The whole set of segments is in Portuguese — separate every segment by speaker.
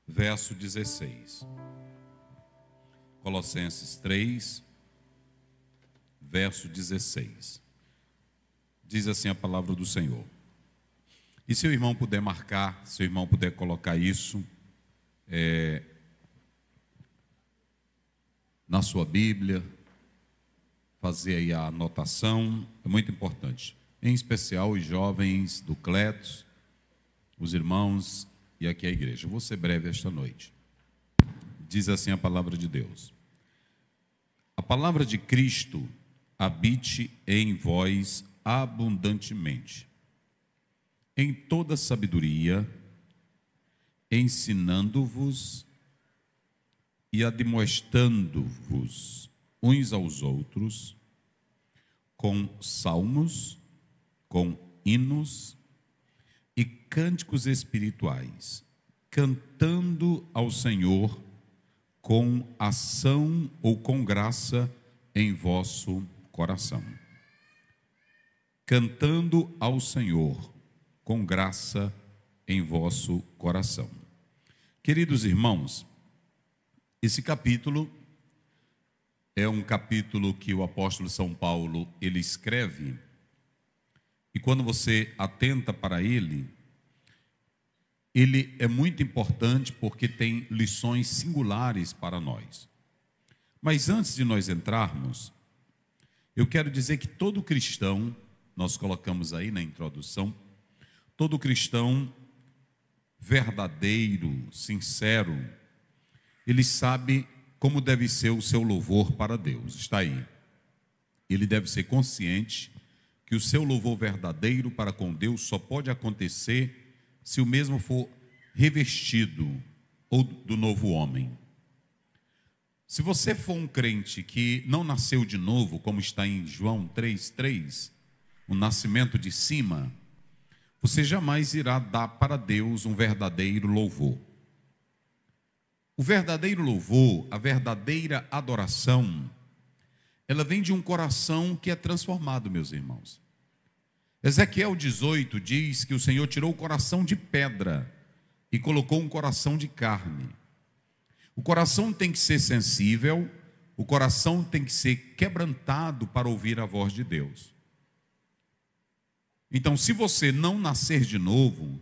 Speaker 1: verso 16. Colossenses 3, verso 16. Diz assim a palavra do Senhor. E se o irmão puder marcar, se o irmão puder colocar isso na sua Bíblia, fazer aí a anotação, é muito importante. Em especial os jovens do Cletos, os irmãos e aqui a igreja. Eu vou ser breve esta noite. Diz assim a palavra de Deus. A palavra de Cristo habite em vós abundantemente, em toda sabedoria, ensinando-vos e admoestando-vos uns aos outros, com salmos, com hinos e cânticos espirituais, cantando ao Senhor com ação ou com graça em vosso coração. Cantando ao Senhor com graça em vosso coração. Queridos irmãos, esse capítulo é um capítulo que o apóstolo São Paulo, ele escreve, e quando você atenta para ele é muito importante porque tem lições singulares para nós. Mas antes de nós entrarmos, eu quero dizer que todo cristão, nós colocamos aí na introdução, todo cristão verdadeiro, sincero, ele sabe como deve ser o seu louvor para Deus. Está aí. Ele deve ser consciente que o seu louvor verdadeiro para com Deus só pode acontecer se o mesmo for revestido ou do novo homem. Se você for um crente que não nasceu de novo, como está em João 3,3, o nascimento de cima, você jamais irá dar para Deus um verdadeiro louvor. O verdadeiro louvor, a verdadeira adoração, ela vem de um coração que é transformado, meus irmãos. Ezequiel 18 diz que o Senhor tirou o coração de pedra e colocou um coração de carne. O coração tem que ser sensível, o coração tem que ser quebrantado para ouvir a voz de Deus. Então, se você não nascer de novo,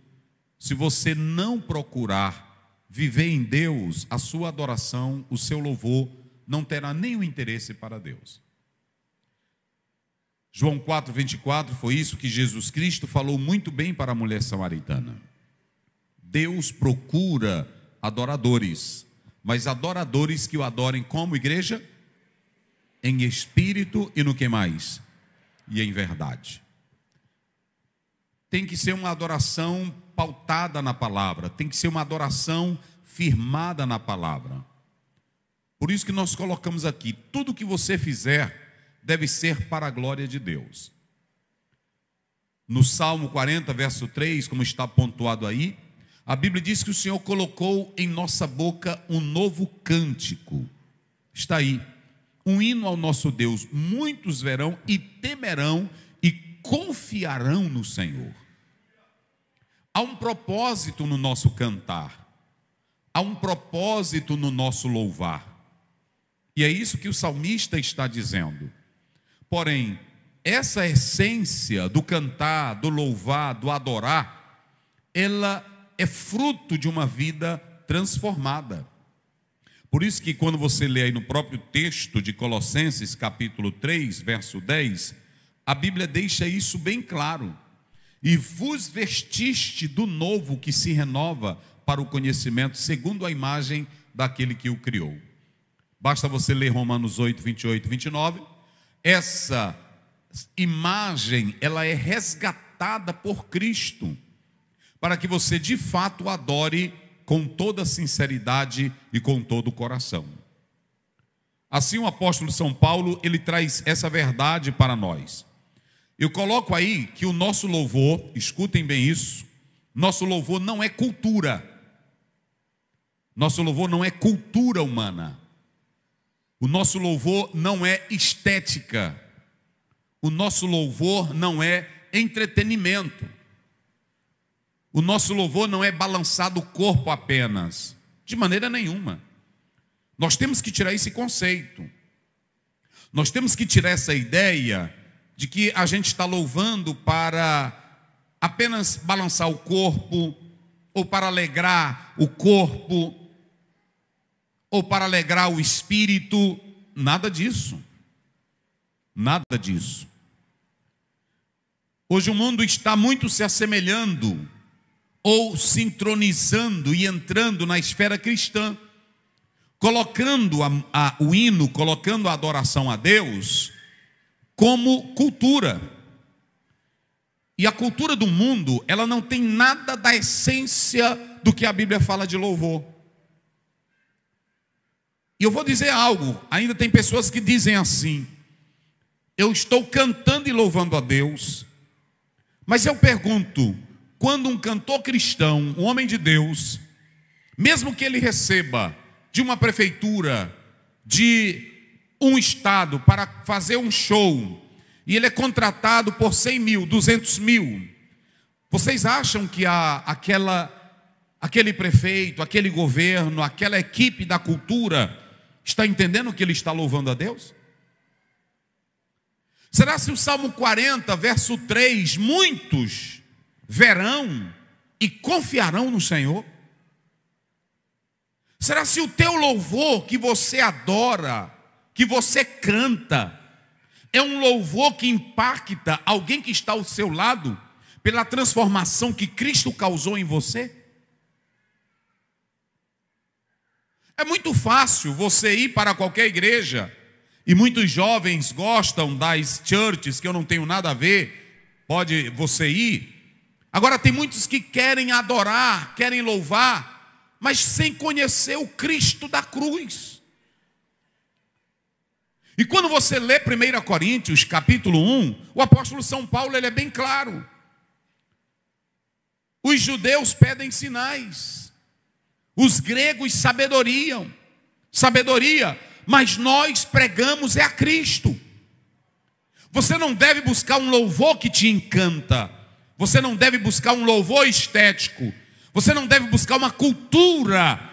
Speaker 1: se você não procurar viver em Deus, a sua adoração, o seu louvor, não terá nenhum interesse para Deus. João 4,24, foi isso que Jesus Cristo falou muito bem para a mulher samaritana. Deus procura adoradores, mas adoradores que o adorem como igreja? Em espírito e no que mais? E em verdade. Tem que ser uma adoração pautada na palavra, tem que ser uma adoração firmada na palavra. Por isso que nós colocamos aqui, tudo que você fizer deve ser para a glória de Deus. No Salmo 40, verso 3, como está pontuado aí, a Bíblia diz que o Senhor colocou em nossa boca um novo cântico. Está aí, um hino ao nosso Deus. Muitos verão e temerão e confiarão no Senhor. Há um propósito no nosso cantar, há um propósito no nosso louvar. E é isso que o salmista está dizendo. Porém, essa essência do cantar, do louvar, do adorar, ela é fruto de uma vida transformada. Por isso que quando você lê aí no próprio texto de Colossenses, capítulo 3, verso 10, a Bíblia deixa isso bem claro. E vos vestiste do novo que se renova para o conhecimento, segundo a imagem daquele que o criou. Basta você ler Romanos 8, 28 e 29. Essa imagem, ela é resgatada por Cristo, para que você de fato adore com toda sinceridade e com todo o coração. Assim o apóstolo São Paulo, ele traz essa verdade para nós. Eu coloco aí que o nosso louvor, escutem bem isso, nosso louvor não é cultura. Nosso louvor não é cultura humana. O nosso louvor não é estética. O nosso louvor não é entretenimento. O nosso louvor não é balançar do corpo apenas, de maneira nenhuma. Nós temos que tirar esse conceito. Nós temos que tirar essa ideia de que a gente está louvando para apenas balançar o corpo, ou para alegrar o corpo, ou para alegrar o espírito. Nada disso. Nada disso. Hoje o mundo está muito se assemelhando ou sincronizando e entrando na esfera cristã, colocando o hino, colocando a adoração a Deus como cultura. E a cultura do mundo, ela não tem nada da essência do que a Bíblia fala de louvor. E eu vou dizer algo, ainda tem pessoas que dizem assim: eu estou cantando e louvando a Deus. Mas eu pergunto, quando um cantor cristão, um homem de Deus, mesmo que ele receba de uma prefeitura, de um estado para fazer um show, e ele é contratado por 100 mil, 200 mil, vocês acham que aquele prefeito, aquele governo, aquela equipe da cultura está entendendo que ele está louvando a Deus? Será se o Salmo 40, verso 3, muitos verão e confiarão no Senhor? Será se o teu louvor que você adora, que você canta, é um louvor que impacta alguém que está ao seu lado, pela transformação que Cristo causou em você? É muito fácil você ir para qualquer igreja, e muitos jovens gostam das churches, que eu não tenho nada a ver, pode você ir. Agora tem muitos que querem adorar, querem louvar, mas sem conhecer o Cristo da cruz. E quando você lê 1 Coríntios, capítulo 1, o apóstolo São Paulo, ele é bem claro. Os judeus pedem sinais, os gregos sabedoria, mas nós pregamos é a Cristo. Você não deve buscar um louvor que te encanta, você não deve buscar um louvor estético, você não deve buscar uma cultura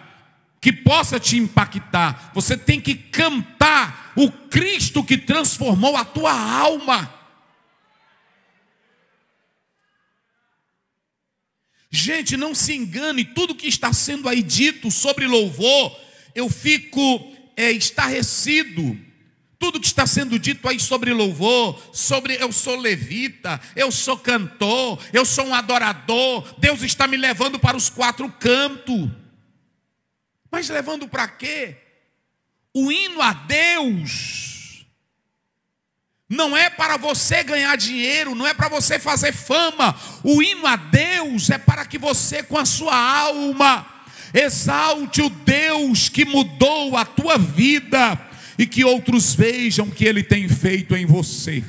Speaker 1: que possa te impactar. Você tem que cantar o Cristo que transformou a tua alma. Gente, não se engane, tudo que está sendo aí dito sobre louvor, eu fico estarrecido. Tudo que está sendo dito aí sobre louvor, sobre eu sou levita, eu sou cantor, eu sou um adorador, Deus está me levando para os quatro cantos. Mas levando para quê? O hino a Deus não é para você ganhar dinheiro, não é para você fazer fama. O hino a Deus é para que você, com a sua alma, exalte o Deus que mudou a tua vida e que outros vejam o que Ele tem feito em você.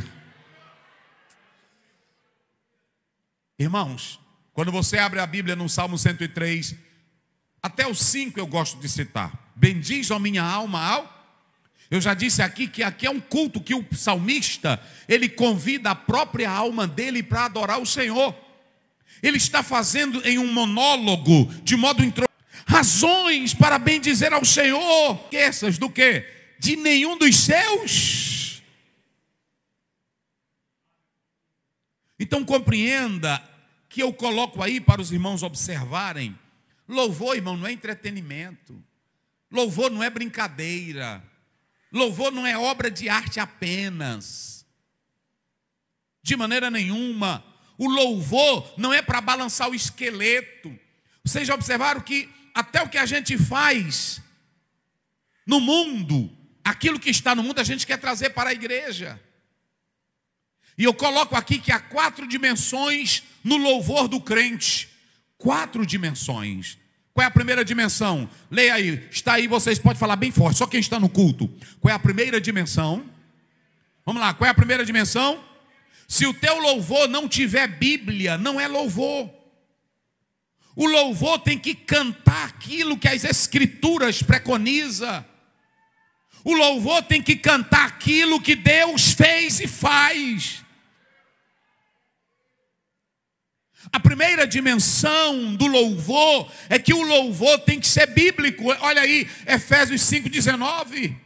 Speaker 1: Irmãos, quando você abre a Bíblia no Salmo 103, até o 5 eu gosto de citar. Bendiz, ó minha alma, ao... Eu já disse aqui que aqui é um culto que o salmista, ele convida a própria alma dele para adorar o Senhor. Ele está fazendo em um monólogo, de modo razões para bendizer ao Senhor. Essas do quê? De nenhum dos seus. Então compreenda que eu coloco aí para os irmãos observarem. Louvor, irmão, não é entretenimento. Louvor não é brincadeira. Louvor não é obra de arte apenas. De maneira nenhuma. O louvor não é para balançar o esqueleto. Vocês já observaram que até o que a gente faz no mundo, aquilo que está no mundo, a gente quer trazer para a igreja. E eu coloco aqui que há 4 dimensões no louvor do crente. 4 dimensões. Qual é a primeira dimensão? Leia aí, está aí, vocês podem falar bem forte, só quem está no culto. Qual é a primeira dimensão? Vamos lá, qual é a primeira dimensão? Se o teu louvor não tiver Bíblia, não é louvor. O louvor tem que cantar aquilo que as Escrituras preconizam. O louvor tem que cantar aquilo que Deus fez e faz. A primeira dimensão do louvor é que o louvor tem que ser bíblico. Olha aí, Efésios 5,19.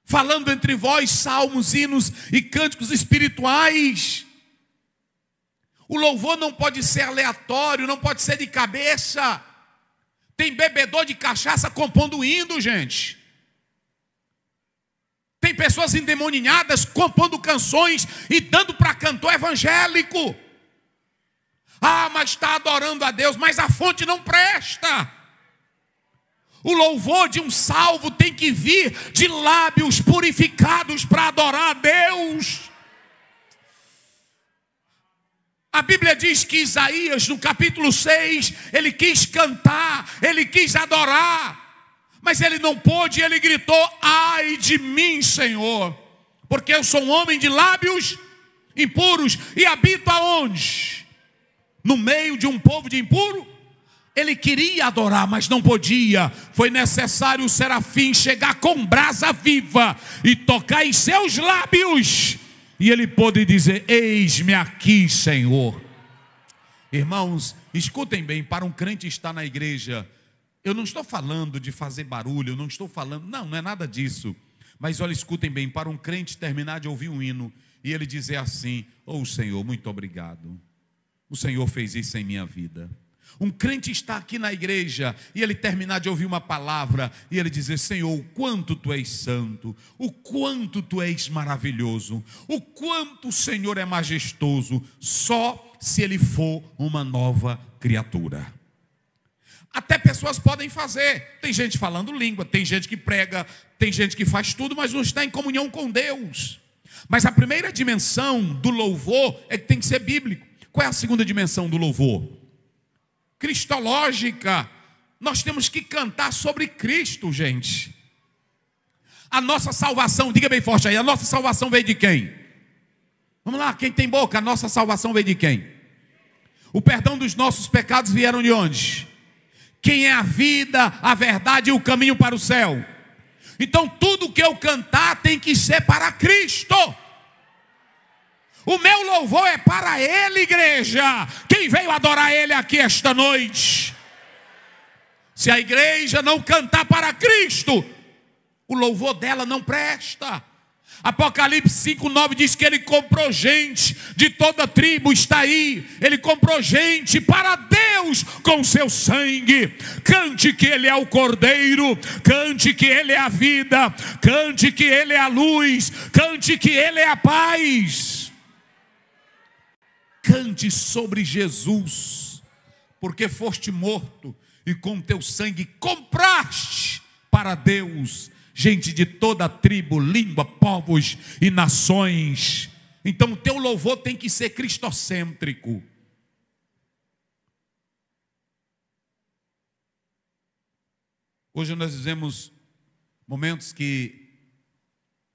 Speaker 1: Falando entre vós salmos, hinos e cânticos espirituais. O louvor não pode ser aleatório, não pode ser de cabeça. Tem bebedor de cachaça compondo hino, gente. Tem pessoas endemoninhadas compondo canções e dando para cantor evangélico. Ah, mas está adorando a Deus, mas a fonte não presta. O louvor de um salvo tem que vir de lábios purificados para adorar a Deus. A Bíblia diz que Isaías, no capítulo 6, ele quis cantar, ele quis adorar, mas ele não pôde, ele gritou: ai de mim, Senhor, porque eu sou um homem de lábios impuros e habito aonde? No meio de um povo de impuro. Ele queria adorar, mas não podia. Foi necessário o serafim chegar com brasa viva e tocar em seus lábios. E ele pôde dizer: eis-me aqui, Senhor. Irmãos, escutem bem, para um crente estar na igreja, eu não estou falando de fazer barulho, eu não estou falando, não é nada disso. Mas olha, escutem bem, para um crente terminar de ouvir um hino e ele dizer assim: oh Senhor, muito obrigado. O Senhor fez isso em minha vida. Um crente está aqui na igreja e ele terminar de ouvir uma palavra e ele dizer: Senhor, o quanto Tu és santo, o quanto Tu és maravilhoso, o quanto o Senhor é majestoso, só se ele for uma nova criatura. Até pessoas podem fazer, tem gente falando língua, tem gente que prega, tem gente que faz tudo, mas não está em comunhão com Deus. Mas a primeira dimensão do louvor é que tem que ser bíblico. Qual é a segunda dimensão do louvor? Cristológica. Nós temos que cantar sobre Cristo, gente. A nossa salvação, diga bem forte aí, a nossa salvação veio de quem? Vamos lá, quem tem boca, a nossa salvação veio de quem? O perdão dos nossos pecados vieram de onde? Quem é a vida, a verdade e o caminho para o céu? Então tudo que eu cantar tem que ser para Cristo. O meu louvor é para Ele, igreja. Quem veio adorar Ele aqui esta noite? Se a igreja não cantar para Cristo, o louvor dela não presta. Apocalipse 5:9 diz que Ele comprou gente de toda tribo, está aí. Ele comprou gente para Deus com seu sangue. Cante que Ele é o Cordeiro, cante que Ele é a vida, cante que Ele é a luz, cante que Ele é a paz. Cante sobre Jesus, porque foste morto e com teu sangue compraste para Deus gente de toda tribo, língua, povos e nações. Então o teu louvor tem que ser cristocêntrico. Hoje nós vivemos momentos que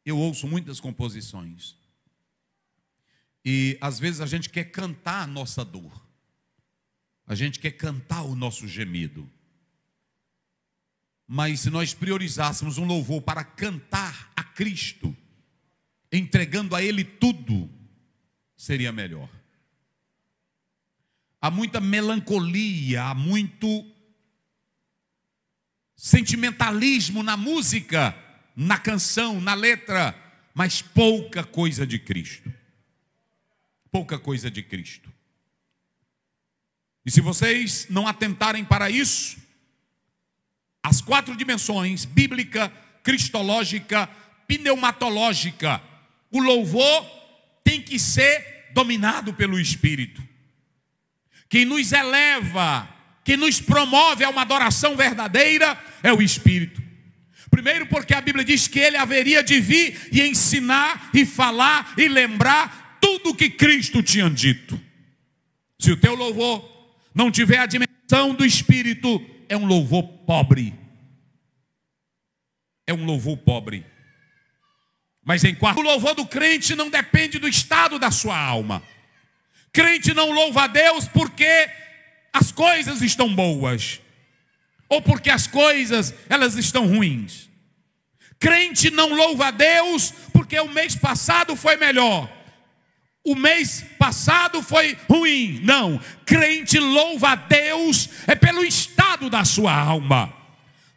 Speaker 1: eu ouço muitas composições. E às vezes a gente quer cantar a nossa dor. A gente quer cantar o nosso gemido. Mas se nós priorizássemos um louvor para cantar a Cristo, entregando a Ele tudo, seria melhor. Há muita melancolia, há muito sentimentalismo na música, na canção, na letra, mas pouca coisa de Cristo. Pouca coisa de Cristo. E se vocês não atentarem para isso, as 4 dimensões, bíblica, cristológica, pneumatológica, o louvor tem que ser dominado pelo Espírito. Quem nos eleva, quem nos promove a uma adoração verdadeira é o Espírito. Primeiro porque a Bíblia diz que Ele haveria de vir e ensinar e falar e lembrar tudo o que Cristo tinha dito. Se o teu louvor não tiver a dimensão do Espírito, é um louvor pobre. É um louvor pobre. Mas em quarto, o louvor do crente não depende do estado da sua alma. Crente não louva a Deus porque as coisas estão boas, ou porque as coisas elas estão ruins. Crente não louva a Deus porque o mês passado foi melhor. o mês passado foi ruim. Não, crente louva a Deus é pelo estado da sua alma.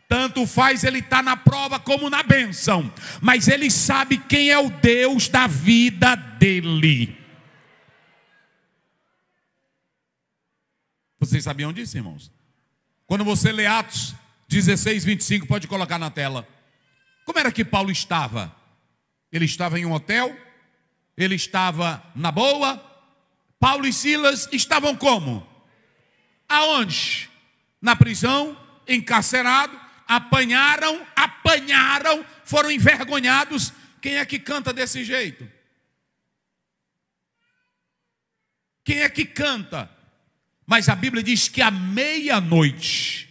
Speaker 1: Tanto faz ele estar na prova como na bênção, mas ele sabe quem é o Deus da vida dele. Vocês sabiam disso, irmãos? Quando você lê Atos 16, 25, pode colocar na tela. Como era que Paulo estava? Ele estava em um hotel? Ele estava na boa? Paulo e Silas estavam como? Aonde? Na prisão, encarcerado, apanharam, foram envergonhados. Quem é que canta desse jeito? Quem é que canta? Mas a Bíblia diz que à meia-noite,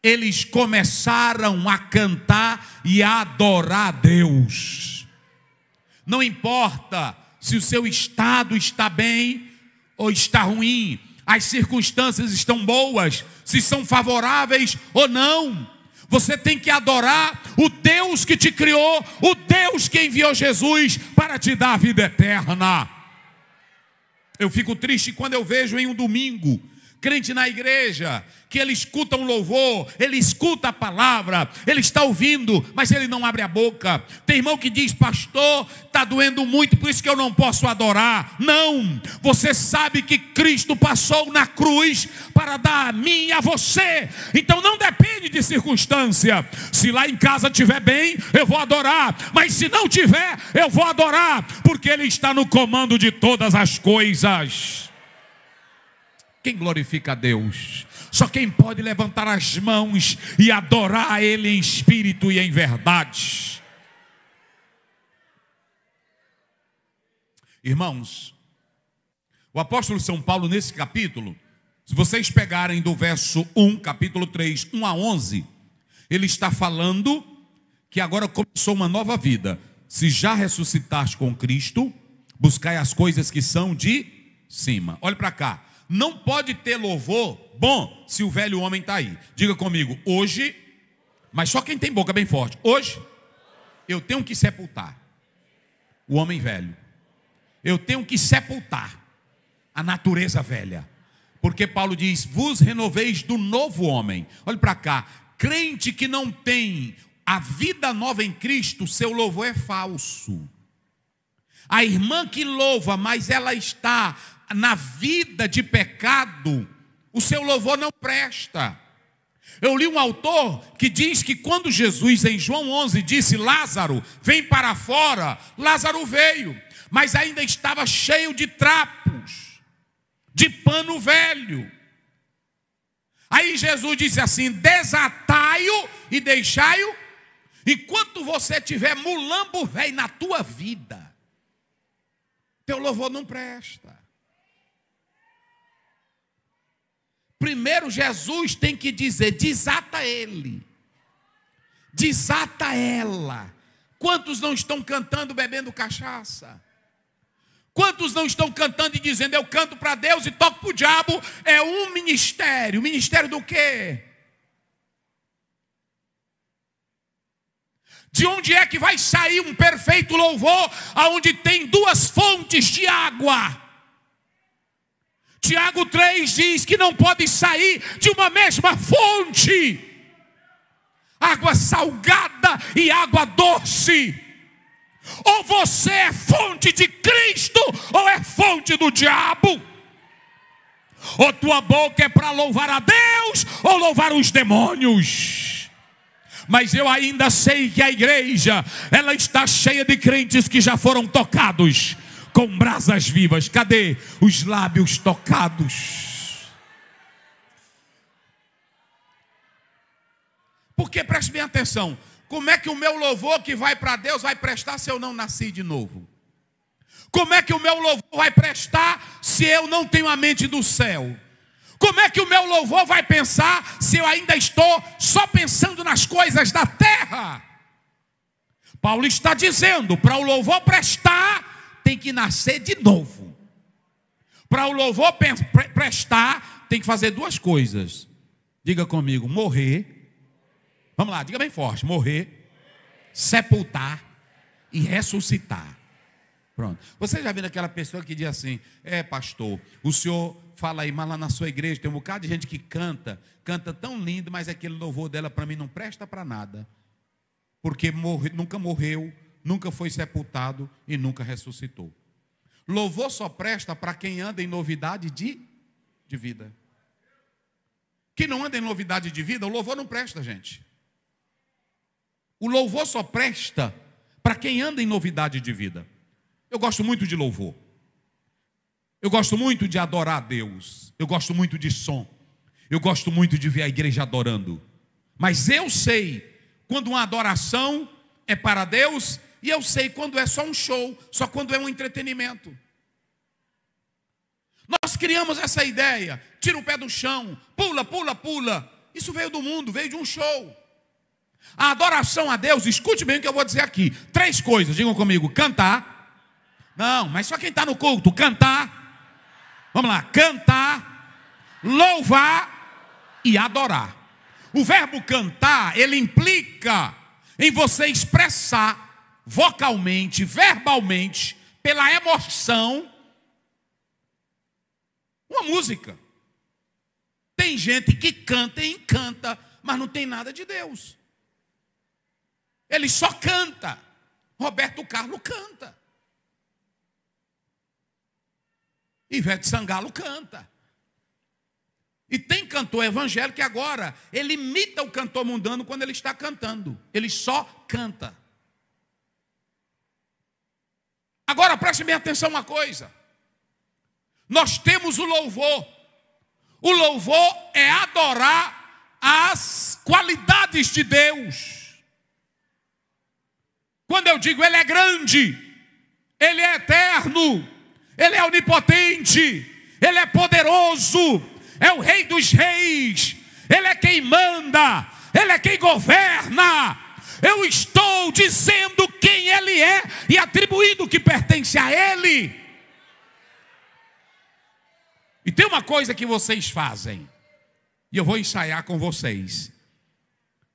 Speaker 1: eles começaram a cantar e a adorar a Deus. Não importa se o seu estado está bem ou está ruim, as circunstâncias estão boas, se são favoráveis ou não. Você tem que adorar o Deus que te criou, o Deus que enviou Jesus para te dar a vida eterna. Eu fico triste quando eu vejo em um domingo crente na igreja, que ele escuta um louvor, ele escuta a palavra, ele está ouvindo, mas ele não abre a boca. Tem irmão que diz: pastor, está doendo muito, por isso que eu não posso adorar. Não, você sabe que Cristo passou na cruz para dar a mim e a você, então não depende de circunstância. Se lá em casa estiver bem, eu vou adorar, mas se não tiver, eu vou adorar, porque ele está no comando de todas as coisas. Quem glorifica a Deus? Só quem pode levantar as mãos e adorar a Ele em espírito e em verdade. Irmãos, o apóstolo São Paulo nesse capítulo, se vocês pegarem do verso 1, capítulo 3, 1 a 11, ele está falando que agora começou uma nova vida. Se já ressuscitaste com Cristo, buscai as coisas que são de cima. Olhe para cá. Não pode ter louvor bom se o velho homem está aí. Diga comigo: hoje, mas só quem tem boca bem forte. Hoje, eu tenho que sepultar o homem velho. Eu tenho que sepultar a natureza velha. Porque Paulo diz: vos renoveis do novo homem. Olhe para cá. Crente que não tem a vida nova em Cristo, seu louvor é falso. A irmã que louva, mas ela está na vida de pecado, o seu louvor não presta. Eu li um autor que diz que quando Jesus em João 11 disse: Lázaro, vem para fora, Lázaro veio, mas ainda estava cheio de trapos, de pano velho. Aí Jesus disse assim: desatai-o e deixai-o, enquanto você tiver mulambo velho na tua vida, teu louvor não presta. Primeiro Jesus tem que dizer: desata ele, desata ela. Quantos não estão cantando bebendo cachaça? Quantos não estão cantando e dizendo: eu canto para Deus e toco para o diabo? É um ministério. Ministério do quê? De onde é que vai sair um perfeito louvor aonde tem duas fontes de água? Tiago 3 diz que não pode sair de uma mesma fonte, água salgada e água doce. Ou você é fonte de Cristo, ou é fonte do diabo. Ou tua boca é para louvar a Deus, ou louvar os demônios. Mas eu ainda sei que a igreja, ela está cheia de crentes que já foram tocados com brasas vivas. Cadê os lábios tocados? Porque preste bem atenção: como é que o meu louvor que vai para Deus vai prestar se eu não nasci de novo? Como é que o meu louvor vai prestar se eu não tenho a mente do céu? Como é que o meu louvor vai pensar se eu ainda estou só pensando nas coisas da terra? Paulo está dizendo: para o louvor prestar, tem que nascer de novo. Para o louvor prestar, tem que fazer duas coisas. Diga comigo: morrer. Vamos lá, diga bem forte: morrer, sepultar e ressuscitar. Pronto. Você já viu aquela pessoa que diz assim: pastor, o senhor fala aí, mas lá na sua igreja tem um bocado de gente que canta tão lindo, mas aquele louvor dela para mim não presta para nada, porque nunca morreu, nunca foi sepultado e nunca ressuscitou. Louvor só presta para quem anda em novidade de vida. Quem não anda em novidade de vida, o louvor não presta, gente. O louvor só presta para quem anda em novidade de vida. Eu gosto muito de louvor. Eu gosto muito de adorar a Deus. Eu gosto muito de som. Eu gosto muito de ver a igreja adorando. Mas eu sei quando uma adoração é para Deus, e eu sei quando é só um show, só quando é um entretenimento. Nós criamos essa ideia: tira o pé do chão, pula, pula, pula. Isso veio do mundo, veio de um show. A adoração a Deus, escute bem o que eu vou dizer aqui. 3 coisas, digam comigo: cantar. Não, mas só quem está no culto: cantar. Vamos lá: cantar, louvar e adorar. O verbo cantar, ele implica em você expressar vocalmente, verbalmente, pela emoção, uma música. Tem gente que canta e encanta, mas não tem nada de Deus. Ele só canta. Roberto Carlos canta. Ivete Sangalo canta. E tem cantor evangélico que agora ele imita o cantor mundano quando ele está cantando. Ele só canta. Agora preste bem atenção uma coisa. Nós temos o louvor. O louvor é adorar as qualidades de Deus. Quando eu digo Ele é grande, Ele é eterno, Ele é onipotente, Ele é poderoso, é o Rei dos Reis, Ele é quem manda, Ele é quem governa. Eu estou dizendo quem Ele é e atribuindo o que pertence a Ele. E tem uma coisa que vocês fazem, e eu vou ensaiar com vocês.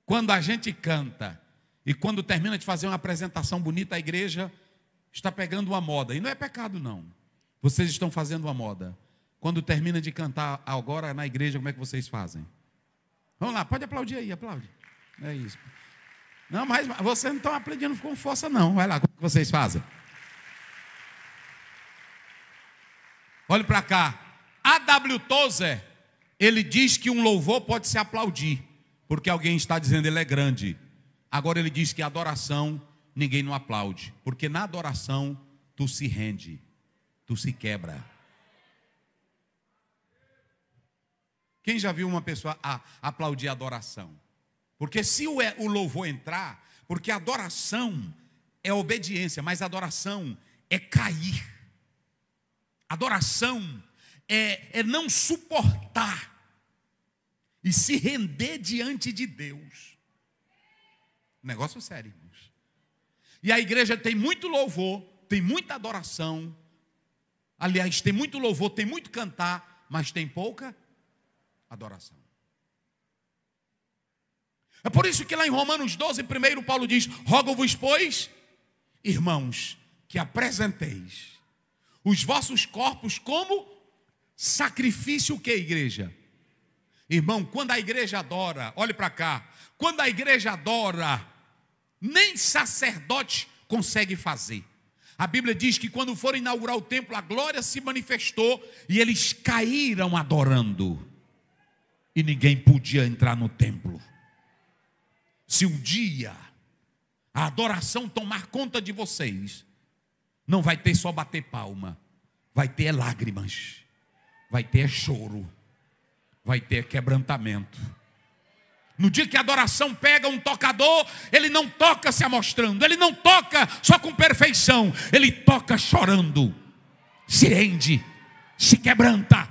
Speaker 1: Quando a gente canta, e quando termina de fazer uma apresentação bonita, a igreja está pegando uma moda. E não é pecado, não. Vocês estão fazendo uma moda. Quando termina de cantar agora na igreja, como é que vocês fazem? Vamos lá, pode aplaudir aí, aplaude. É isso. Não, mas vocês não estão aplaudindo com força, não. Vai lá, como é que vocês fazem? Olhe para cá. A.W. Tozer, ele diz que um louvor pode se aplaudir, porque alguém está dizendo ele é grande. Agora ele diz que a adoração ninguém não aplaude, porque na adoração tu se rende, tu se quebra. Quem já viu uma pessoa aplaudir a adoração? Porque se o louvor entrar, porque a adoração é obediência, mas a adoração é cair. Adoração é não suportar e se render diante de Deus. Negócio sério, irmãos. E a igreja tem muito louvor, tem muita adoração. Aliás, tem muito louvor, tem muito cantar, mas tem pouca adoração. É por isso que lá em Romanos 12, primeiro Paulo diz: rogo-vos, pois, irmãos, que apresenteis os vossos corpos como sacrifício. O que, igreja? Irmão, quando a igreja adora, olhe para cá, quando a igreja adora, nem sacerdote consegue fazer. A Bíblia diz que quando foram inaugurar o templo, a glória se manifestou e eles caíram adorando. E ninguém podia entrar no templo. Se um dia a adoração tomar conta de vocês, não vai ter só bater palma, vai ter lágrimas, vai ter choro, vai ter quebrantamento. No dia que a adoração pega um tocador, ele não toca se amostrando, ele não toca só com perfeição, ele toca chorando, se rende, se quebranta,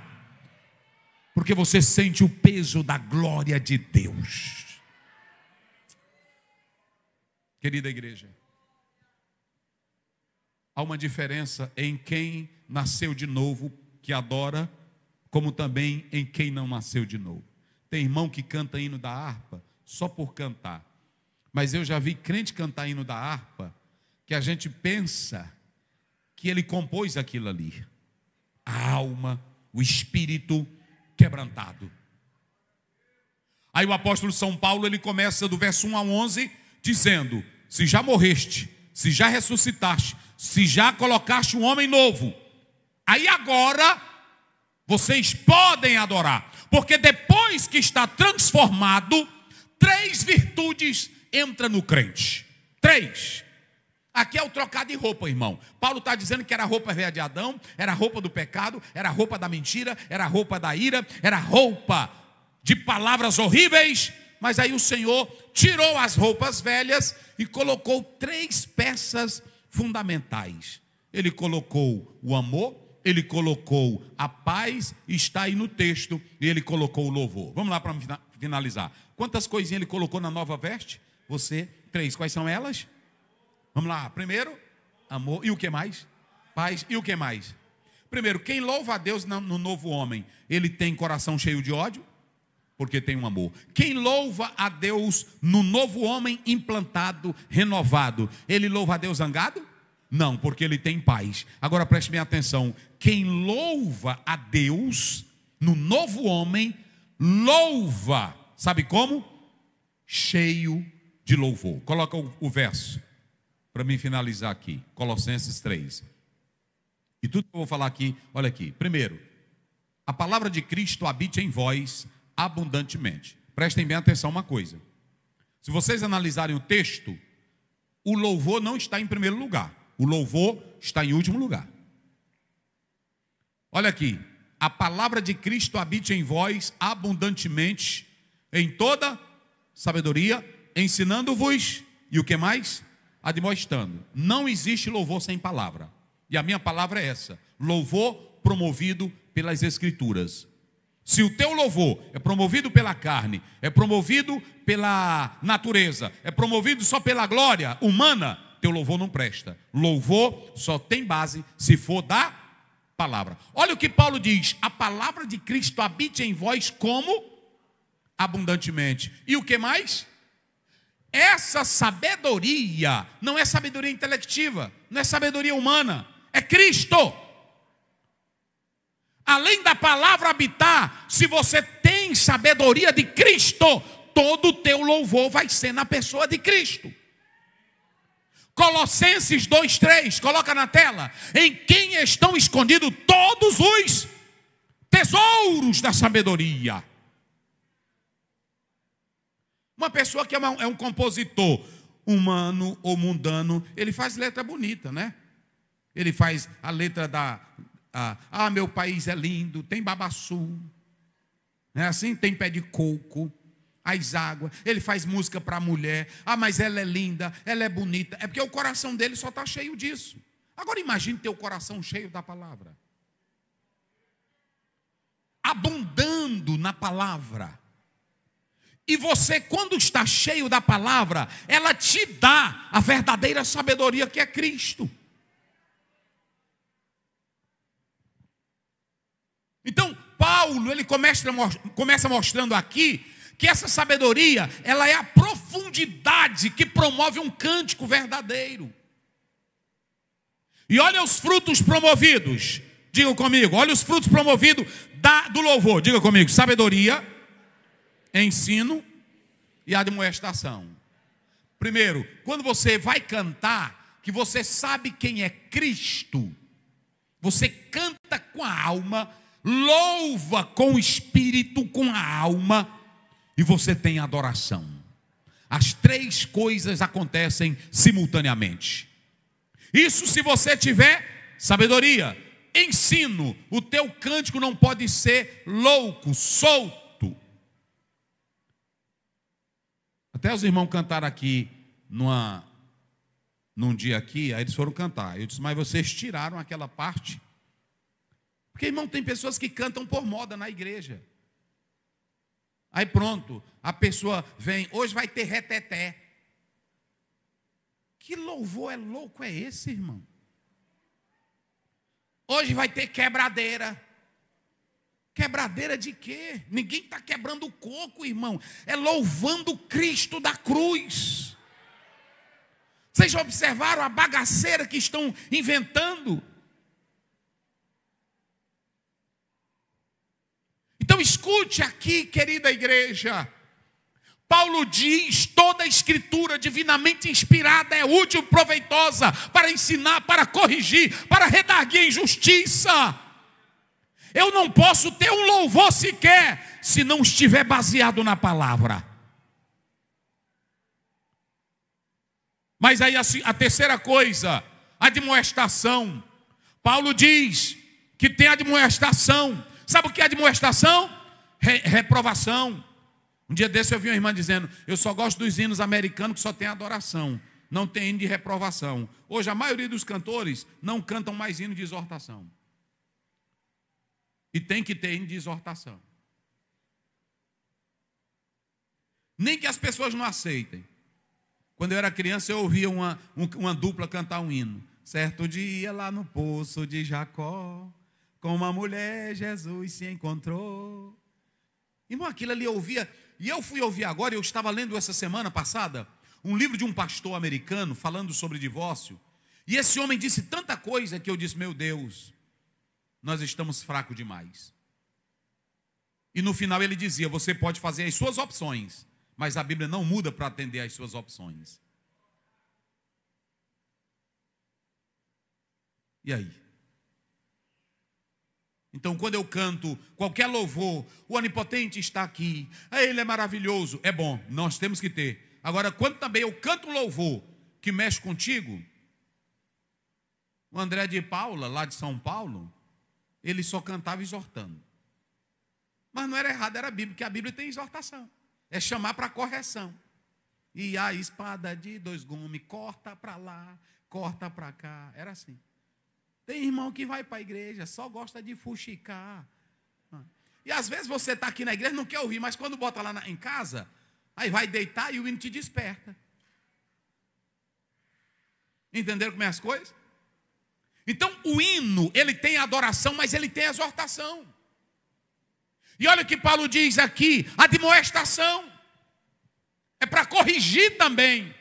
Speaker 1: porque você sente o peso da glória de Deus. Querida igreja, há uma diferença em quem nasceu de novo, que adora, como também em quem não nasceu de novo. Tem irmão que canta hino da harpa só por cantar. Mas eu já vi crente cantar hino da harpa que a gente pensa que ele compôs aquilo ali. A alma, o espírito quebrantado. Aí o apóstolo São Paulo, ele começa do verso 1 a 11, dizendo: se já morreste, se já ressuscitaste, se já colocaste um homem novo, aí agora vocês podem adorar. Porque depois que está transformado, 3 virtudes entram no crente. 3. Aqui é o trocar de roupa, irmão. Paulo está dizendo que era a roupa velha de Adão, era a roupa do pecado, era a roupa da mentira, era a roupa da ira, era a roupa de palavras horríveis. Mas aí o Senhor tirou as roupas velhas e colocou 3 peças fundamentais. Ele colocou o amor, ele colocou a paz, está aí no texto, e ele colocou o louvor. Vamos lá para finalizar. Quantas coisinhas ele colocou na nova veste? 3. Quais são elas? Vamos lá. Primeiro, amor. E o que mais? Paz. E o que mais? Primeiro, quem louva a Deus no novo homem, ele tem coração cheio de ódio? Porque tem um amor. Quem louva a Deus no novo homem implantado, renovado, ele louva a Deus zangado? Não, porque ele tem paz. Agora preste bem atenção. Quem louva a Deus no novo homem, louva, sabe como? Cheio de louvor. Coloca o verso para mim finalizar aqui. Colossenses 3. E tudo que eu vou falar aqui, olha aqui. Primeiro, a palavra de Cristo habite em vós abundantemente. Prestem bem atenção uma coisa. Se vocês analisarem o texto, o louvor não está em primeiro lugar. O louvor está em último lugar. Olha aqui. A palavra de Cristo habite em vós abundantemente, em toda sabedoria, ensinando-vos, e o que mais? Admoestando. Não existe louvor sem palavra. E a minha palavra é essa: louvor promovido pelas Escrituras. Se o teu louvor é promovido pela carne, é promovido pela natureza, é promovido só pela glória humana, teu louvor não presta. Louvor só tem base se for da palavra. Olha o que Paulo diz: a palavra de Cristo habite em vós como? Abundantemente. E o que mais? Essa sabedoria não é sabedoria intelectiva, não é sabedoria humana, é Cristo. Além da palavra habitar, se você tem sabedoria de Cristo, todo o teu louvor vai ser na pessoa de Cristo. Colossenses 2:3, coloca na tela: em quem estão escondidos todos os tesouros da sabedoria. Uma pessoa que é um compositor humano ou mundano, ele faz letra bonita, né? Ele faz a letra meu país é lindo, tem babaçu, não é assim? Tem pé de coco, as águas. Ele faz música para a mulher. Mas ela é linda, ela é bonita. É porque o coração dele só está cheio disso. Agora imagine ter o coração cheio da palavra, abundando na palavra. E você, quando está cheio da palavra, ela te dá a verdadeira sabedoria, que é Cristo. Então, Paulo, ele começa mostrando aqui que essa sabedoria, ela é a profundidade que promove um cântico verdadeiro. E olha os frutos promovidos. Diga comigo, olha os frutos promovidos do louvor. Diga comigo: sabedoria, ensino e admoestação. Primeiro, quando você vai cantar, que você sabe quem é Cristo, você canta com a alma, louva com o espírito, com a alma, e você tem adoração. As 3 coisas acontecem simultaneamente. Isso se você tiver sabedoria. Ensino, o teu cântico não pode ser louco, solto. Até os irmãos cantaram aqui num dia aqui, aí eles foram cantar. Eu disse: mas vocês tiraram aquela parte. Porque, irmão, tem pessoas que cantam por moda na igreja. Aí pronto, a pessoa vem: hoje vai ter reteté. Que louvor louco é esse, irmão? Hoje vai ter quebradeira. Quebradeira de quê? Ninguém está quebrando o coco, irmão. É louvando Cristo da cruz. Vocês já observaram a bagaceira que estão inventando? Então escute aqui, querida igreja. Paulo diz: toda a escritura divinamente inspirada é útil e proveitosa para ensinar, para corrigir, para redarguir em justiça. Eu não posso ter um louvor sequer se não estiver baseado na palavra. Mas aí a terceira coisa, admoestação. Paulo diz que tem admoestação. Sabe o que é admoestação? Reprovação. Um dia desse eu vi uma irmã dizendo: eu só gosto dos hinos americanos que só tem adoração, não tem hino de reprovação. Hoje a maioria dos cantores não cantam mais hino de exortação. E tem que ter hino de exortação. Nem que as pessoas não aceitem. Quando eu era criança eu ouvia uma dupla cantar um hino. Certo dia lá no poço de Jacó, com uma mulher Jesus se encontrou. Irmão, aquilo ali eu ouvia. E eu fui ouvir agora, eu estava lendo essa semana passada um livro de um pastor americano falando sobre divórcio. E esse homem disse tanta coisa que eu disse: meu Deus, nós estamos fracos demais. E no final ele dizia: você pode fazer as suas opções, mas a Bíblia não muda para atender às suas opções. E aí? Então, quando eu canto qualquer louvor, o Onipotente está aqui, Ele é maravilhoso, é bom, nós temos que ter. Agora, quando também eu canto um louvor que mexe contigo, o André de Paula, lá de São Paulo, ele só cantava exortando. Mas não era errado, era Bíblia, porque a Bíblia tem exortação. É chamar para correção. E a espada de 2 gumes, corta para lá, corta para cá. Era assim. Tem irmão que vai para a igreja, só gosta de fuxicar. E às vezes você está aqui na igreja e não quer ouvir, mas quando bota lá em casa, aí vai deitar e o hino te desperta. Entenderam como é as coisas? Então o hino, ele tem adoração, mas ele tem exortação. E olha o que Paulo diz aqui: admoestação. É para corrigir também.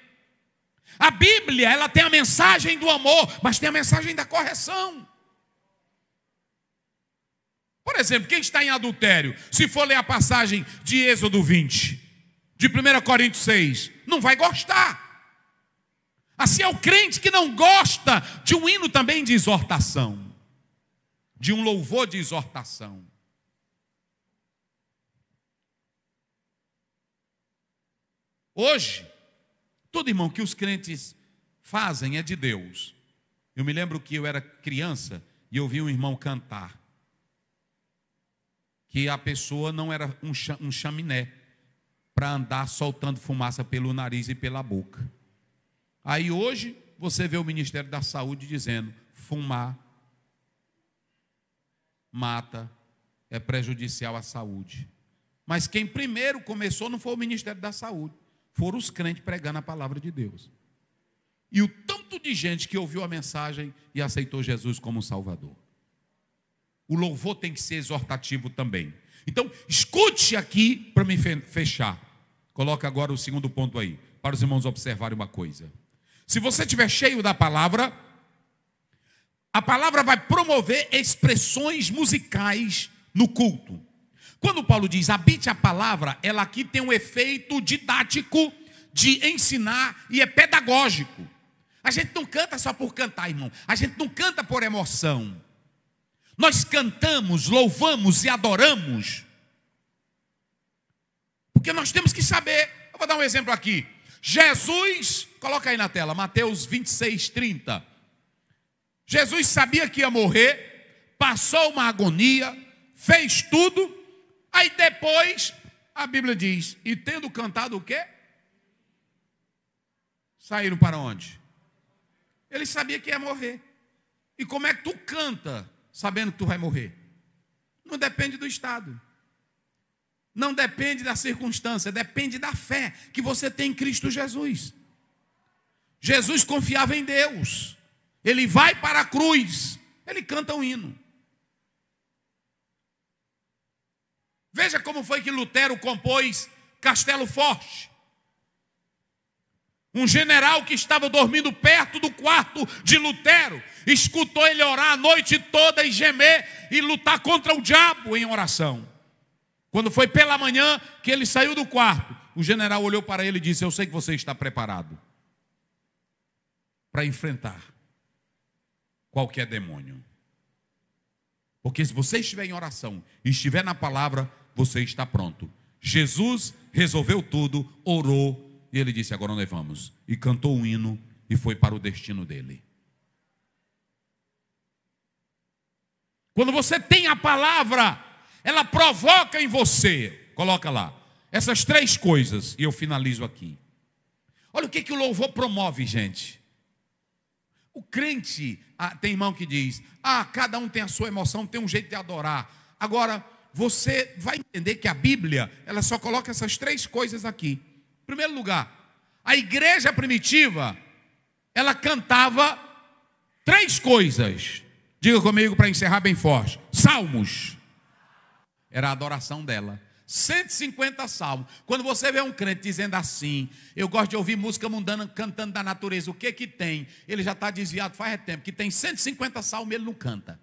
Speaker 1: A Bíblia, ela tem a mensagem do amor, mas tem a mensagem da correção. Por exemplo, quem está em adultério, se for ler a passagem de Êxodo 20, de 1 Coríntios 6, não vai gostar. Assim é o crente que não gosta de um hino também de exortação, de um louvor de exortação. Hoje, todo irmão que os crentes fazem é de Deus. Eu me lembro que eu era criança e eu vi um irmão cantar que a pessoa não era um chaminé para andar soltando fumaça pelo nariz e pela boca. Aí hoje você vê o Ministério da Saúde dizendo: fumar mata, é prejudicial à saúde. Mas quem primeiro começou não foi o Ministério da Saúde, foram os crentes pregando a palavra de Deus. E o tanto de gente que ouviu a mensagem e aceitou Jesus como Salvador. O louvor tem que ser exortativo também. Então, escute aqui para me fechar. Coloca agora o segundo ponto aí, para os irmãos observarem uma coisa. Se você estiver cheio da palavra, a palavra vai promover expressões musicais no culto. Quando Paulo diz habite a palavra, ela aqui tem um efeito didático de ensinar e é pedagógico. A gente não canta só por cantar, irmão. A gente não canta por emoção. Nós cantamos, louvamos e adoramos porque nós temos que saber. Eu vou dar um exemplo aqui. Jesus, coloca aí na tela, Mateus 26, 30. Jesus sabia que ia morrer, passou uma agonia, fez tudo. Aí depois, a Bíblia diz, e tendo cantado o quê? Saíram para onde? Ele sabia que ia morrer. E como é que tu canta sabendo que tu vai morrer? Não depende do estado. Não depende da circunstância, depende da fé que você tem em Cristo Jesus. Jesus confiava em Deus. Ele vai para a cruz, ele canta um hino. Veja como foi que Lutero compôs Castelo Forte. Um general que estava dormindo perto do quarto de Lutero, escutou ele orar a noite toda e gemer e lutar contra o diabo em oração. Quando foi pela manhã que ele saiu do quarto, o general olhou para ele e disse: eu sei que você está preparado para enfrentar qualquer demônio. Porque se você estiver em oração e estiver na palavra, você está pronto. Jesus resolveu tudo, orou, e ele disse: agora nós vamos. E cantou um hino e foi para o destino dele. Quando você tem a palavra, ela provoca em você, coloca lá, essas três coisas, e eu finalizo aqui. Olha o que o louvor promove, gente. O crente, tem irmão que diz: cada um tem a sua emoção, tem um jeito de adorar. Agora, você vai entender que a Bíblia, ela só coloca essas três coisas aqui. Em primeiro lugar, a igreja primitiva, ela cantava três coisas. Diga comigo para encerrar bem forte: salmos. Era a adoração dela. 150 salmos. Quando você vê um crente dizendo assim: eu gosto de ouvir música mundana cantando da natureza, o que que tem? Ele já está desviado faz tempo, que tem 150 salmos, ele não canta.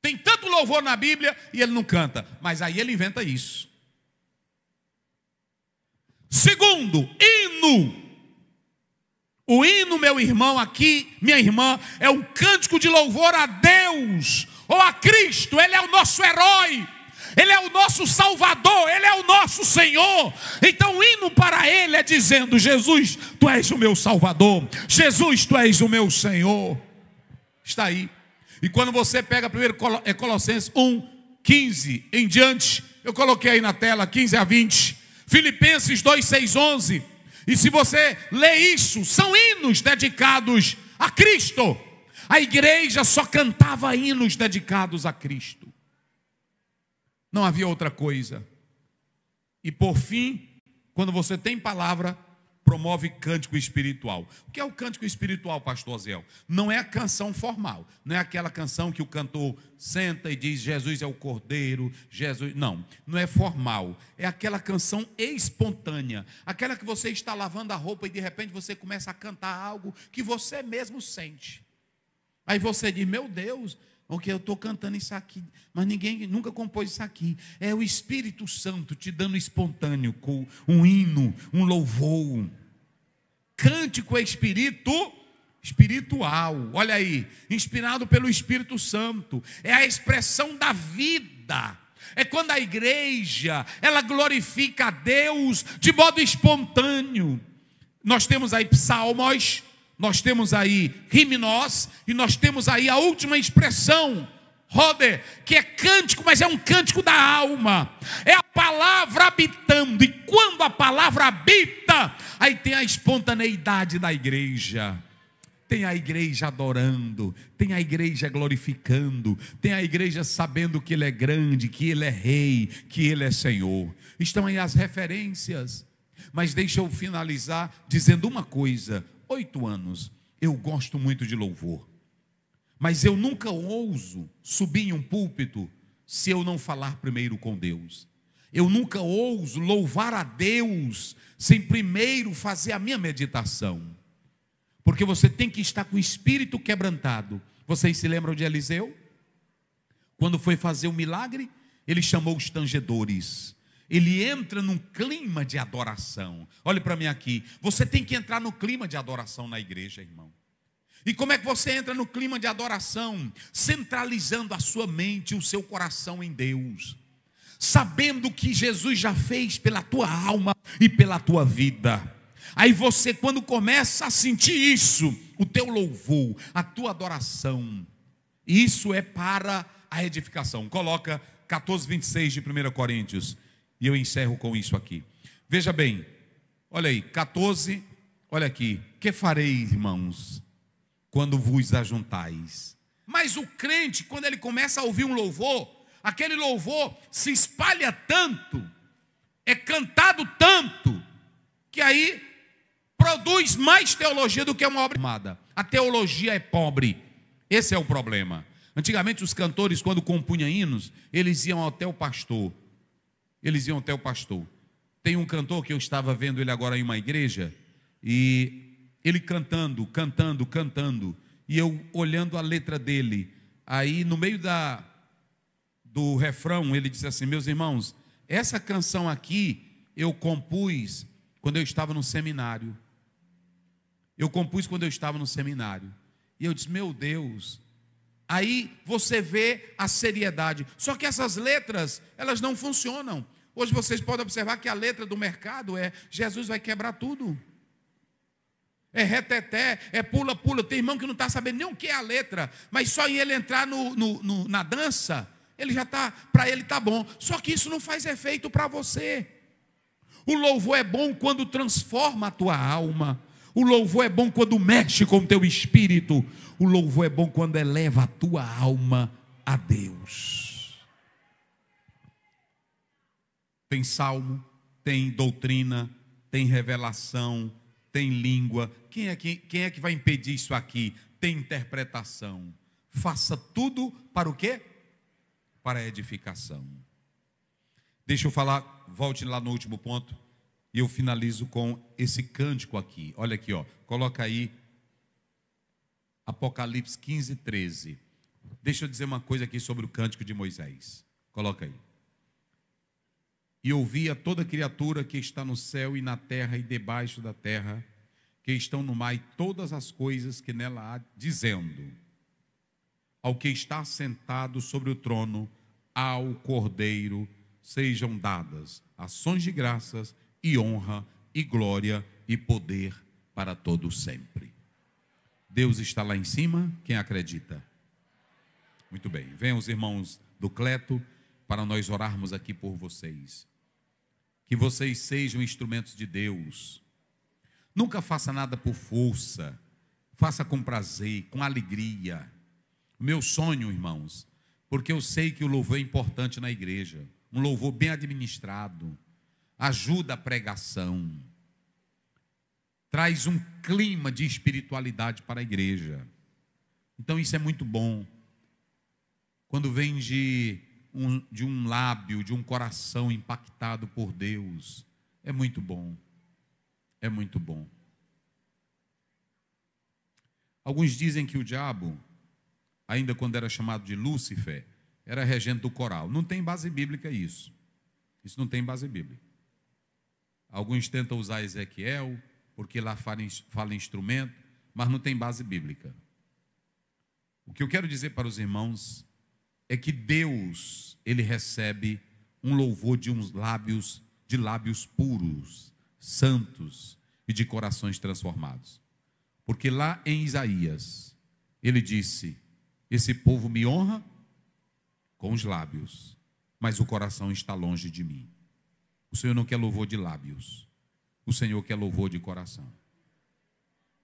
Speaker 1: Tem tanto louvor na Bíblia e ele não canta. Mas aí ele inventa isso. Segundo, hino. O hino, meu irmão aqui, minha irmã, é um cântico de louvor a Deus ou a Cristo. Ele é o nosso herói, Ele é o nosso Salvador, Ele é o nosso Senhor. Então o hino para Ele é dizendo: Jesus, Tu és o meu Salvador, Jesus, Tu és o meu Senhor. Está aí. E quando você pega primeiro Colossenses 1, 15 em diante, eu coloquei aí na tela 15 a 20, Filipenses 2, 6, 11. E se você lê isso, são hinos dedicados a Cristo. A igreja só cantava hinos dedicados a Cristo. Não havia outra coisa. E por fim, quando você tem palavra, promove cântico espiritual. O que é o cântico espiritual, pastor Aziel? Não é a canção formal. Não é aquela canção que o cantor senta e diz: Jesus é o Cordeiro, Jesus... Não é formal. É aquela canção espontânea. Aquela que você está lavando a roupa e de repente você começa a cantar algo que você mesmo sente. Aí você diz: meu Deus, porque eu estou cantando isso aqui, mas ninguém nunca compôs isso aqui. É o Espírito Santo te dando espontâneo, com um hino, um louvor. Cântico é espiritual. Olha aí, inspirado pelo Espírito Santo. É a expressão da vida. É quando a igreja, ela glorifica a Deus de modo espontâneo. Nós temos aí psalmos, nós temos aí himnós, e nós temos aí a última expressão, Roder, que é cântico, mas é um cântico da alma. É a palavra habitando. E quando a palavra habita, aí tem a espontaneidade da igreja. Tem a igreja adorando, tem a igreja glorificando, tem a igreja sabendo que Ele é grande, que Ele é rei, que Ele é Senhor. Estão aí as referências. Mas deixa eu finalizar dizendo uma coisa: 8 anos, eu gosto muito de louvor, mas eu nunca ouso subir em um púlpito se eu não falar primeiro com Deus. Eu nunca ouso louvar a Deus sem primeiro fazer a minha meditação, porque você tem que estar com o espírito quebrantado. Vocês se lembram de Eliseu? Quando foi fazer o milagre, ele chamou os tangedores. Ele entra num clima de adoração. Olhe para mim aqui. Você tem que entrar no clima de adoração na igreja, irmão. E como é que você entra no clima de adoração? Centralizando a sua mente e o seu coração em Deus. Sabendo o que Jesus já fez pela tua alma e pela tua vida. Aí você, quando começa a sentir isso, o teu louvor, a tua adoração, isso é para a edificação. Coloca 14, 26 de 1 Coríntios. E eu encerro com isso aqui. Veja bem, olha aí, 14, olha aqui. Que fareis, irmãos, quando vos ajuntais? Mas o crente, quando ele começa a ouvir um louvor, aquele louvor se espalha tanto, é cantado tanto, que aí produz mais teologia do que uma obra amada. A teologia é pobre. Esse é o problema. Antigamente os cantores, quando compunham hinos, eles iam até o pastor. Tem um cantor que eu estava vendo ele agora em uma igreja, e ele cantando, e eu olhando a letra dele. Aí no meio do refrão ele disse assim: meus irmãos, essa canção aqui eu compus quando eu estava no seminário. E eu disse: meu Deus. Aí você vê a seriedade. Só que essas letras, elas não funcionam. Hoje vocês podem observar que a letra do mercado é: Jesus vai quebrar tudo. É reteté, é pula. Tem irmão que não está sabendo nem o que é a letra, mas só em ele entrar na dança, ele já está, para ele está bom. Só que isso não faz efeito para você. O louvor é bom quando transforma a tua alma. O louvor é bom quando mexe com o teu espírito. O louvor é bom quando eleva a tua alma a Deus. Tem salmo, tem doutrina, tem revelação, tem língua. Quem é que vai impedir isso aqui? Tem interpretação. Faça tudo para o quê? Para a edificação. Deixa eu falar, volte lá no último ponto. E eu finalizo com esse cântico aqui. Olha aqui, ó. Coloca aí Apocalipse 15, 13. Deixa eu dizer uma coisa aqui sobre o cântico de Moisés. Coloca aí. E ouvi a toda criatura que está no céu e na terra e debaixo da terra, que estão no mar, e todas as coisas que nela há, dizendo: ao que está sentado sobre o trono, ao Cordeiro, sejam dadas ações de graças e honra, e glória, e poder para todo sempre. Deus está lá em cima, quem acredita? Muito bem, venham os irmãos do Cleto, para nós orarmos aqui por vocês. Que vocês sejam instrumentos de Deus. Nunca faça nada por força, faça com prazer, com alegria. Meu sonho, irmãos, porque eu sei que o louvor é importante na igreja, um louvor bem administrado, ajuda a pregação, traz um clima de espiritualidade para a igreja. Então isso é muito bom. Quando vem de um lábio, de um coração impactado por Deus, é muito bom. É muito bom. Alguns dizem que o diabo, ainda quando era chamado de Lúcifer, era regente do coral. Não tem base bíblica isso. Isso não tem base bíblica. Alguns tentam usar Ezequiel, porque lá fala instrumento, mas não tem base bíblica. O que eu quero dizer para os irmãos é que Deus, Ele recebe um louvor de lábios puros, santos e de corações transformados. Porque lá em Isaías, Ele disse: esse povo me honra com os lábios, mas o coração está longe de mim. O Senhor não quer louvor de lábios, o Senhor quer louvor de coração.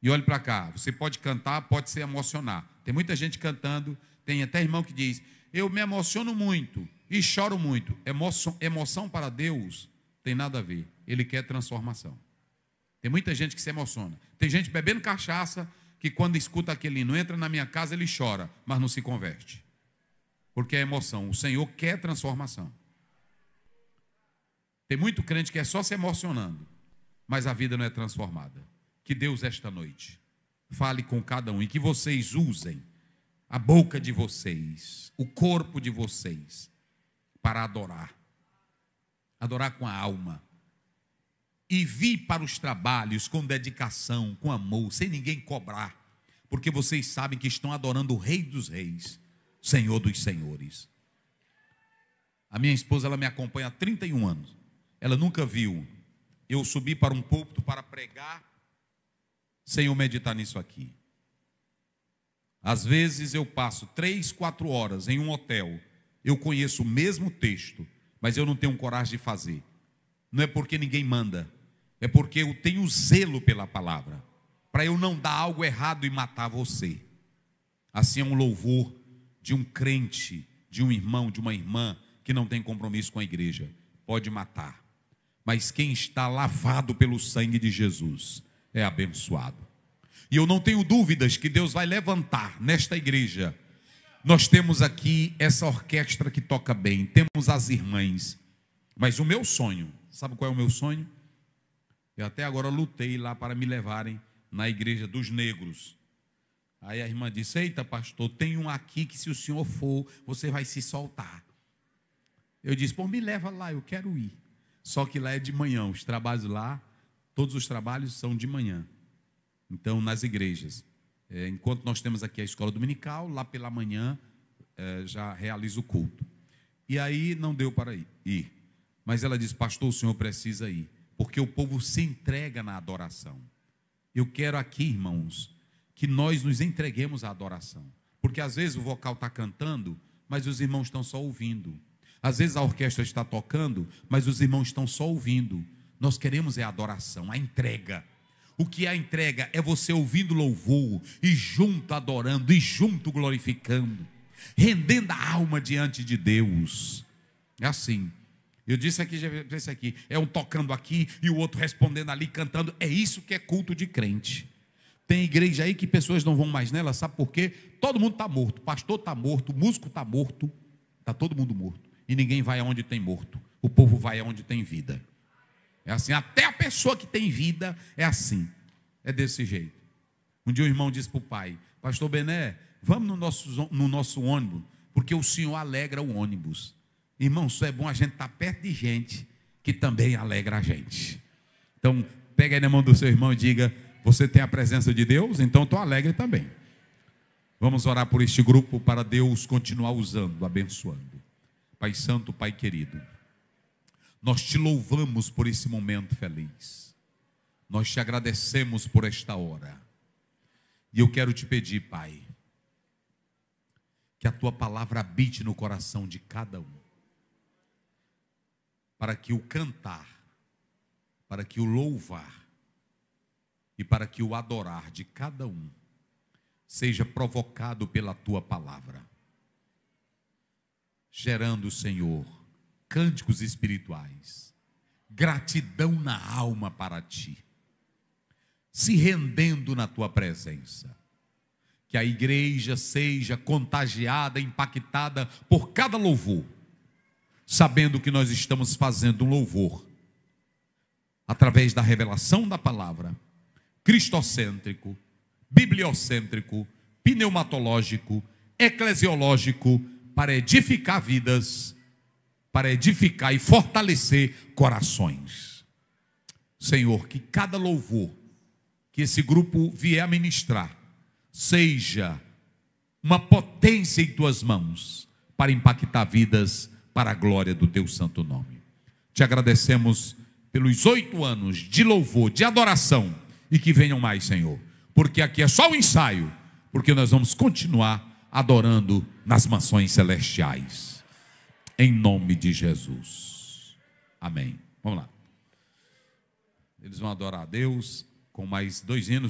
Speaker 1: E olhe para cá, você pode cantar, pode se emocionar. Tem muita gente cantando, tem até irmão que diz: eu me emociono muito e choro muito. Emoção para Deus tem nada a ver, Ele quer transformação. Tem muita gente que se emociona. Tem gente bebendo cachaça, que quando escuta aquele hino, entra na minha casa, ele chora, mas não se converte. Porque é emoção, o Senhor quer transformação. Tem muito crente que é só se emocionando, mas a vida não é transformada. Que Deus esta noite fale com cada um e que vocês usem a boca de vocês, o corpo de vocês, para adorar. Adorar com a alma. E vir para os trabalhos com dedicação, com amor, sem ninguém cobrar. Porque vocês sabem que estão adorando o Rei dos Reis, Senhor dos Senhores. A minha esposa, ela me acompanha há 31 anos. Ela nunca viu eu subir para um púlpito para pregar sem eu meditar nisso aqui. Às vezes eu passo 3, 4 horas em um hotel, eu conheço o mesmo texto, mas eu não tenho coragem de fazer. Não é porque ninguém manda, é porque eu tenho zelo pela palavra, para eu não dar algo errado e matar você. Assim é um louvor de um crente, de um irmão, de uma irmã que não tem compromisso com a igreja. Pode matar, mas quem está lavado pelo sangue de Jesus é abençoado. E eu não tenho dúvidas que Deus vai levantar nesta igreja. Nós temos aqui essa orquestra que toca bem, temos as irmãs, mas o meu sonho Sabe qual é o meu sonho? Eu até agora lutei lá para me levarem na igreja dos negros. Aí a irmã disse: eita, pastor, tem um aqui que se o senhor for, você vai se soltar. Eu disse: pô, me leva lá, eu quero ir. Só que lá é de manhã, os trabalhos lá, todos os trabalhos são de manhã. Então, nas igrejas, enquanto nós temos aqui a escola dominical, lá pela manhã já realiza o culto. E aí não deu para ir. Mas ela disse: pastor, o senhor precisa ir, porque o povo se entrega na adoração. Eu quero aqui, irmãos, que nós nos entreguemos à adoração. Porque às vezes o vocal está cantando, mas os irmãos estão só ouvindo. Às vezes a orquestra está tocando, mas os irmãos estão só ouvindo. Nós queremos a adoração, a entrega. O que é a entrega? É você ouvindo louvor, e junto adorando, e junto glorificando, rendendo a alma diante de Deus. É assim. Eu disse aqui, é um tocando aqui e o outro respondendo ali, cantando. É isso que é culto de crente. Tem igreja aí que pessoas não vão mais nela, sabe por quê? Todo mundo está morto, o pastor está morto, o músico está morto, está todo mundo morto. E ninguém vai aonde tem morto, o povo vai aonde tem vida. É assim, até a pessoa que tem vida é assim, é desse jeito. Um dia o irmão disse para o pai: pastor Bené, vamos no nosso ônibus, porque o senhor alegra o ônibus. Irmão, só é bom a gente estar perto de gente que também alegra a gente. Então, pega aí na mão do seu irmão e diga: você tem a presença de Deus? Então estou alegre também. Vamos orar por este grupo para Deus continuar usando, abençoando. Pai Santo, Pai querido, nós te louvamos por esse momento feliz. Nós te agradecemos por esta hora. E eu quero te pedir, Pai, que a tua palavra habite no coração de cada um, para que o cantar, para que o louvar e para que o adorar de cada um seja provocado pela tua palavra, gerando, Senhor, cânticos espirituais, gratidão na alma para ti, se rendendo na tua presença. Que a igreja seja contagiada, impactada por cada louvor, sabendo que nós estamos fazendo um louvor através da revelação da palavra, cristocêntrico, bibliocêntrico, pneumatológico, eclesiológico, para edificar vidas, para edificar e fortalecer corações. Senhor, que cada louvor que esse grupo vier a ministrar seja uma potência em tuas mãos para impactar vidas para a glória do teu santo nome. Te agradecemos pelos 8 anos de louvor, de adoração, e que venham mais, Senhor, porque aqui é só o ensaio, porque nós vamos continuar adorando nas mansões celestiais, em nome de Jesus, amém. Vamos lá, eles vão adorar a Deus com mais 2 hinos.